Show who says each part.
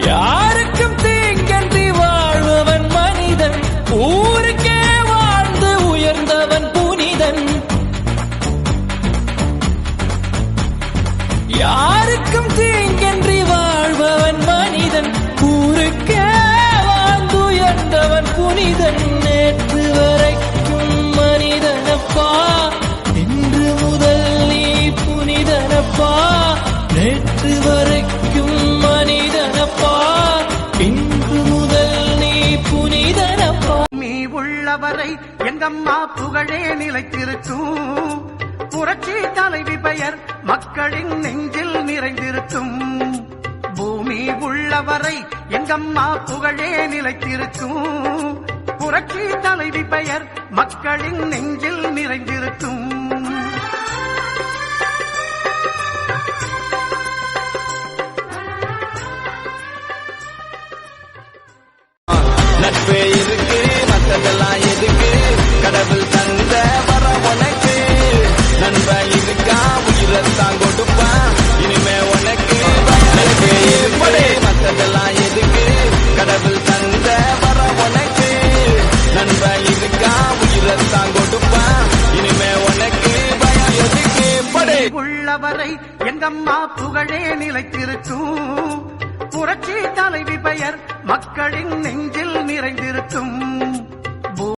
Speaker 1: யாருக்கும் தீங்கன்றி வாழ்பவன் மனிதன், ஊருக்கே வாழ்ந்து உயர்ந்தவன் புனிதன். யாருக்கும் தீங்கன்றி வாழ்பவன் மனிதன், ஊருக்கே வாழ்ந்து உயர்ந்தவன் புனிதன். நேற்று வரைக்கும் மனிதனப்பா, இன்று முதல் நீ புனிதனப்பா. நேற்று வரைக்கும் மனிதனப்பா, இன்று முதல் நீ புனிதனப்பா.
Speaker 2: நீ உள்ளவரை எங்கம்மா புகழே நிலைத்திருக்கும். புரட்சி தலைவி பெயர் மக்களின் நெஞ்சில் நிறைந்திருக்கும். பூமி உள்ளவரை எங்கம்மா புகழே நிலைத்திருக்கும். புரட்சி தலைவி பெயர் மக்களின் நெஞ்சில் நிறைந்திருக்கும்.
Speaker 1: நட்பே இருக்கு மற்றதெல்லாம் எதுக்கு, கடவுள் தந்த வர உனக்கு. நண்பன் இருக்கா உயிரத்தான் கொடுப்பான், இனிமே உனக்கு. நட்பே இருப்படே மற்றதெல்லாம் எதுக்கு, கடவுள் தந்த வர உனக்கு. நண்பன் இருக்கா உயிரத்தான் கொடுப்பான், இனிமே உனக்கு. பயம் எதுக்கு படே.
Speaker 2: உள்ளவரை எங்கம்மா புகழே நிலைத்திருக்கும். புரட்சி தலைவி பெயர் மக்களின் நெஞ்சில் நிறைந்திருக்கும்.